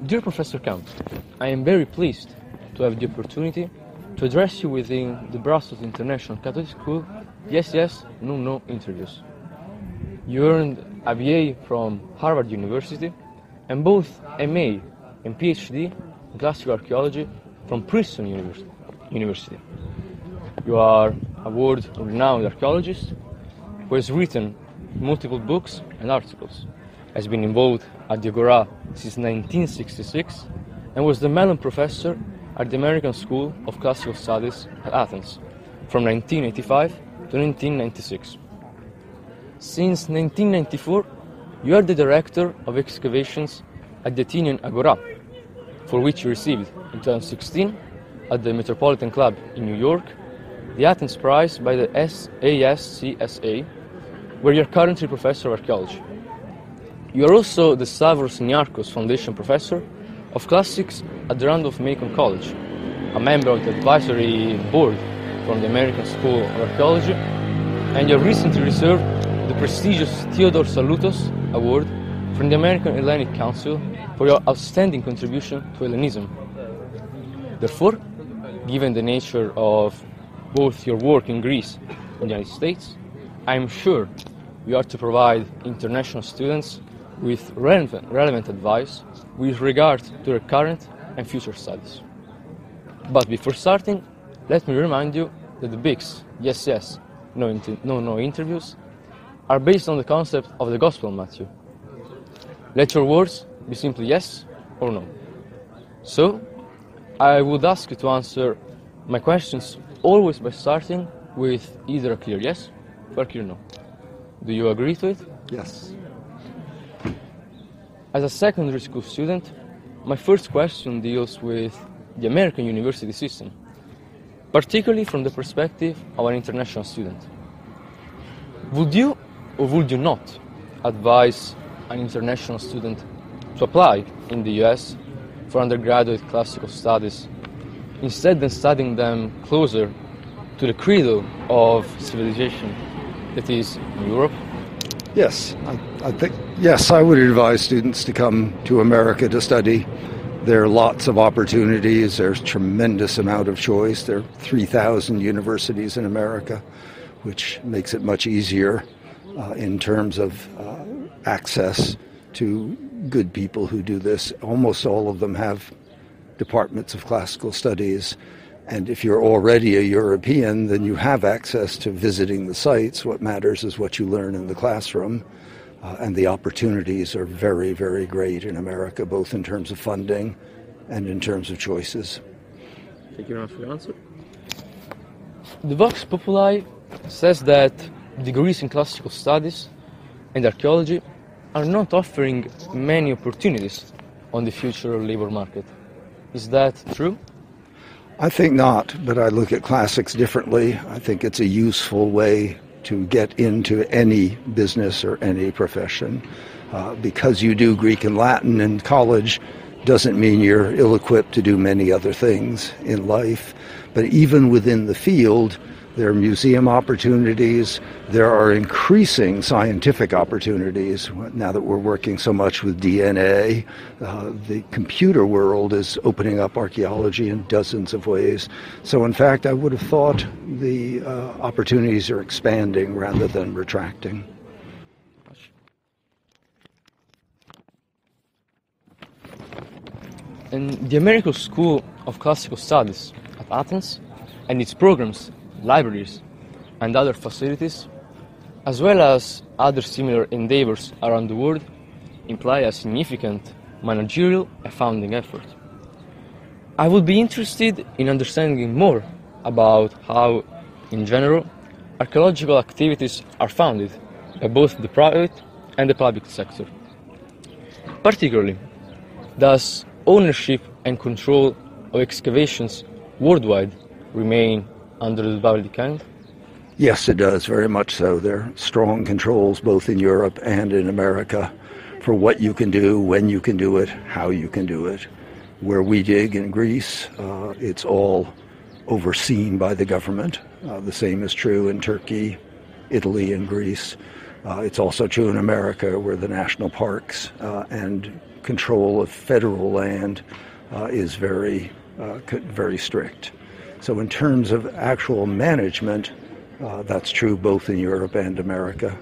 Dear Professor Camp, I am very pleased to have the opportunity to address you within the Brussels International Catholic School Yes, Yes, No, No interviews. You earned a BA from Harvard University and both MA and PhD in classical archaeology from Princeton University. You are a world-renowned archaeologist who has written multiple books and articles, has been involved at the Agora since 1966, and was the Mellon Professor at the American School of Classical Studies at Athens from 1985 to 1996. Since 1994, you are the Director of Excavations at the Athenian Agora, for which you received in 2016 at the Metropolitan Club in New York the Athens Prize by the ASCSA, where you are currently Professor of Archaeology. You are also the Stavros Niarchos Foundation Professor of Classics at the Randolph-Macon College, a member of the advisory board from the American School of Archaeology, and you have recently received the prestigious Theodore Salutos Award from the American Hellenic Council for your outstanding contribution to Hellenism. Therefore, given the nature of both your work in Greece and the United States, I am sure you are to provide international students with relevant advice with regard to their current and future studies. But before starting, let me remind you that the BICS, Yes, Yes, No interviews are based on the concept of the Gospel of Matthew. Let your words be simply yes or no. So, I would ask you to answer my questions always by starting with either a clear yes or a clear no. Do you agree to it? Yes. As a secondary school student, my first question deals with the American university system, particularly from the perspective of an international student. Would you or would you not advise an international student to apply in the US for undergraduate classical studies, instead of studying them closer to the cradle of civilization that is Europe? Yes, I think, yes, I would advise students to come to America to study. There are lots of opportunities. There's tremendous amount of choice. There are 3,000 universities in America, which makes it much easier in terms of access to good people who do this. Almost all of them have departments of classical studies. And if you're already a European, then you have access to visiting the sites. What matters is what you learn in the classroom. And the opportunities are very, very great in America, both in terms of funding and in terms of choices. Thank you very much for your answer. The Vox Populi says that degrees in classical studies and archaeology are not offering many opportunities on the future labor market. Is that true? I think not, but I look at classics differently. I think it's a useful way to get into any business or any profession. Because you do Greek and Latin in college doesn't mean you're ill-equipped to do many other things in life. But even within the field, there are museum opportunities. There are increasing scientific opportunities. Now that we're working so much with DNA, the computer world is opening up archaeology in dozens of ways. So in fact, I would have thought the opportunities are expanding rather than retracting. And the American School of Classical Studies at Athens and its programs, libraries, and other facilities, as well as other similar endeavors around the world, imply a significant managerial and founding effort. I would be interested in understanding more about how, in general, archaeological activities are funded by both the private and the public sector. Particularly, does ownership and control of excavations worldwide remain under the public hand? Yes, it does, very much so. There are strong controls both in Europe and in America for what you can do, when you can do it, how you can do it. Where we dig in Greece, it's all overseen by the government. The same is true in Turkey, Italy, and Greece. It's also true in America, where the national parks and control of federal land is very strict. So in terms of actual management, that's true both in Europe and America.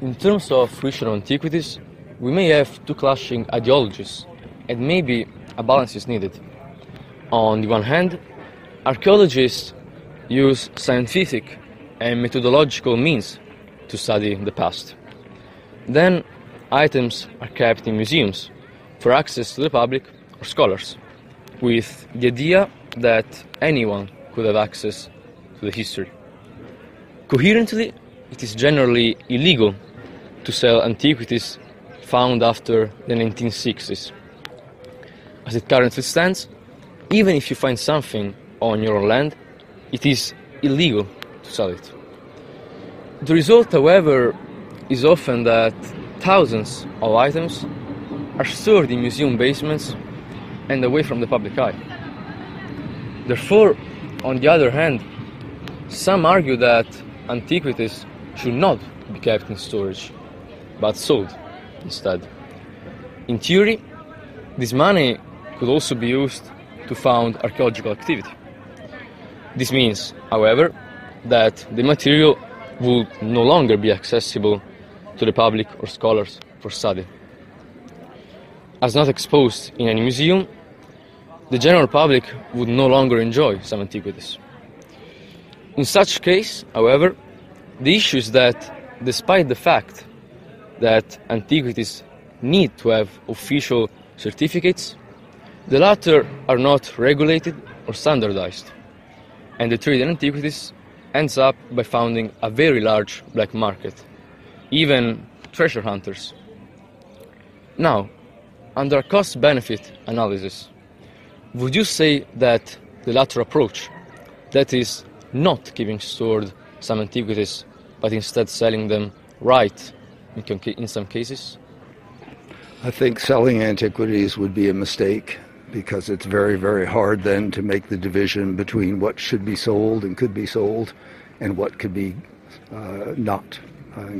In terms of fruition of antiquities, we may have two clashing ideologies, and maybe a balance is needed. On the one hand, archaeologists use scientific and methodological means to study the past. Then, items are kept in museums for access to the public or scholars, with the idea that anyone could have access to the history. Coherently, it is generally illegal to sell antiquities found after the 1960s. As it currently stands, even if you find something on your own land, it is illegal to sell it. The result, however, is often that thousands of items are stored in museum basements and away from the public eye. Therefore, on the other hand, some argue that antiquities should not be kept in storage, but sold instead. In theory, this money could also be used to fund archaeological activity. This means, however, that the material would no longer be accessible to the public or scholars for study. As not exposed in any museum, the general public would no longer enjoy some antiquities. In such case, however, the issue is that despite the fact that antiquities need to have official certificates, the latter are not regulated or standardized, and the trade in antiquities ends up by founding a very large black market, even treasure hunters. Now, under a cost-benefit analysis, would you say that the latter approach, that is, not keeping stored some antiquities, but instead selling them right in some cases? I think selling antiquities would be a mistake, because it's very, very hard then to make the division between what should be sold and could be sold and what could be not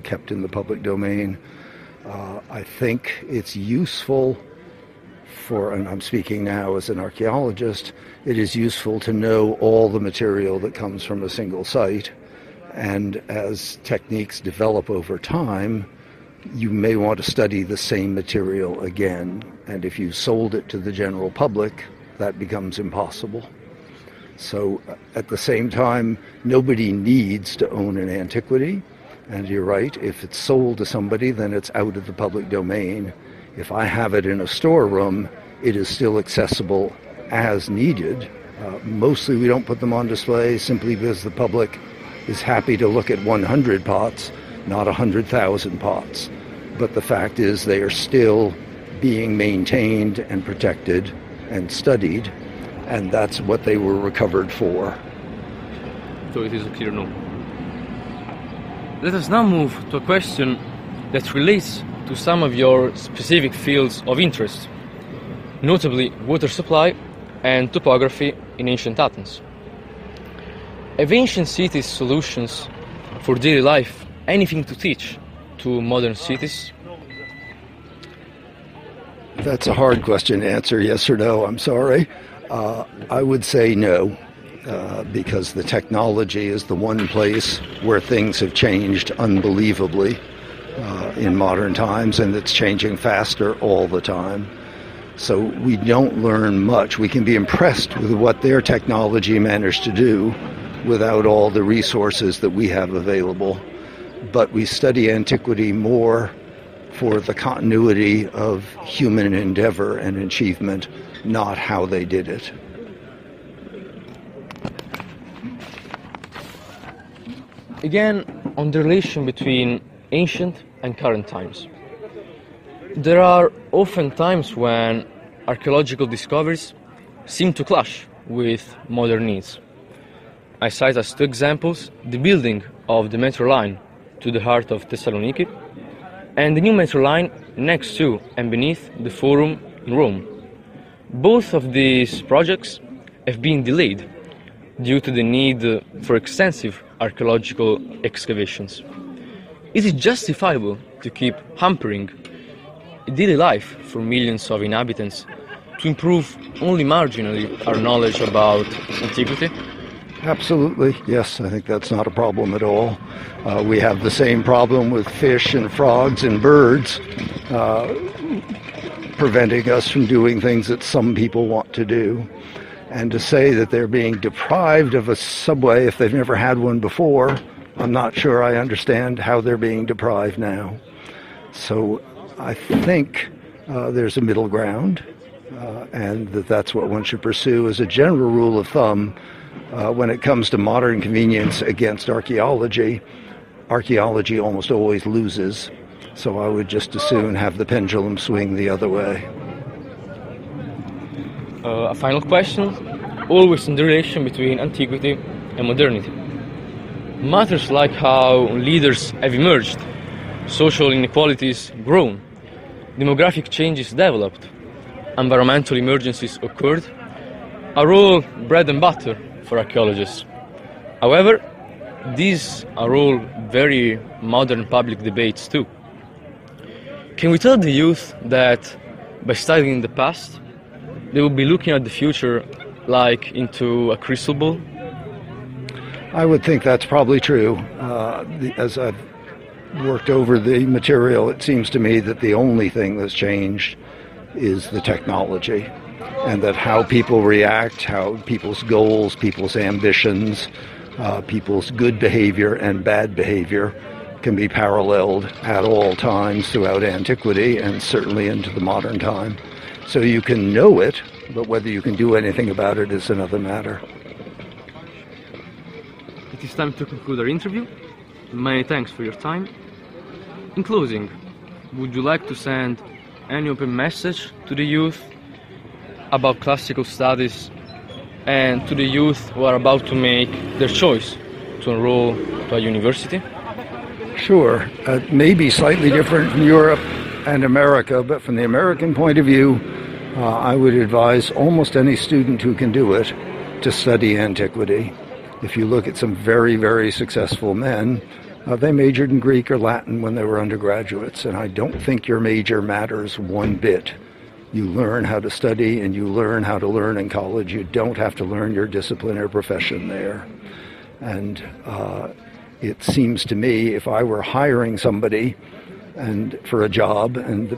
kept in the public domain. I think it's useful and I'm speaking now as an archaeologist, it is useful to know all the material that comes from a single site. And as techniques develop over time, you may want to study the same material again. And if you sold it to the general public, that becomes impossible. So at the same time, nobody needs to own an antiquity. And you're right, if it's sold to somebody, then it's out of the public domain. If I have it in a storeroom, it is still accessible as needed. Mostly we don't put them on display simply because the public is happy to look at 100 pots, not 100,000 pots. But the fact is they are still being maintained and protected and studied, and that's what they were recovered for. So it is a clear no. Let us now move to a question that relates to some of your specific fields of interest, notably water supply and topography in ancient Athens. Have ancient cities solutions for daily life anything to teach to modern cities? That's a hard question to answer, yes or no, I'm sorry. I would say no, because the technology is the one place where things have changed unbelievably in modern times, and it's changing faster all the time. So we don't learn much. We can be impressed with what their technology managed to do without all the resources that we have available. But we study antiquity more for the continuity of human endeavor and achievement, not how they did it. Again, on the relation between ancient and current times. There are often times when archaeological discoveries seem to clash with modern needs. I cite as two examples the building of the metro line to the heart of Thessaloniki and the new metro line next to and beneath the Forum in Rome. Both of these projects have been delayed due to the need for extensive archaeological excavations. Is it justifiable to keep hampering a daily life for millions of inhabitants to improve only marginally our knowledge about antiquity? Absolutely, yes. I think that's not a problem at all. We have the same problem with fish and frogs and birds, preventing us from doing things that some people want to do. And to say that they're being deprived of a subway if they've never had one before, I'm not sure I understand how they're being deprived now. So I think there's a middle ground, and that's what one should pursue as a general rule of thumb. When it comes to modern convenience against archaeology, archaeology almost always loses. So I would just as soon have the pendulum swing the other way. A final question, always in the relation between antiquity and modernity. Matters like how leaders have emerged, social inequalities grown, demographic changes developed, environmental emergencies occurred, are all bread and butter for archaeologists. However, these are all very modern public debates too. Can we tell the youth that by studying the past, they will be looking at the future like into a crystal ball? I would think that's probably true. As I've worked over the material, it seems to me that the only thing that's changed is the technology, and that how people react, how people's goals, people's ambitions, people's good behavior and bad behavior can be paralleled at all times throughout antiquity and certainly into the modern time. So you can know it, but whether you can do anything about it is another matter. It is time to conclude our interview. Many thanks for your time. In closing, would you like to send any open message to the youth about classical studies and to the youth who are about to make their choice to enroll to a university? Sure. It may be slightly different from Europe and America, but from the American point of view, I would advise almost any student who can do it to study antiquity. If you look at some very, very successful men, they majored in Greek or Latin when they were undergraduates, and I don't think your major matters one bit. You learn how to study and you learn how to learn in college. You don't have to learn your discipline or profession there. And it seems to me, if I were hiring somebody and for a job and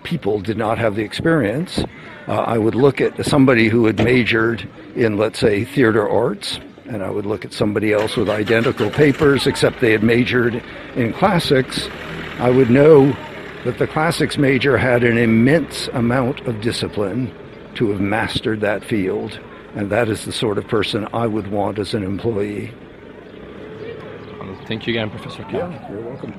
people did not have the experience, I would look at somebody who had majored in, let's say, theater arts, and I would look at somebody else with identical papers except they had majored in classics. I would know that the classics major had an immense amount of discipline to have mastered that field, and that is the sort of person I would want as an employee. Thank you again, Professor Cavez. Yeah, you're welcome.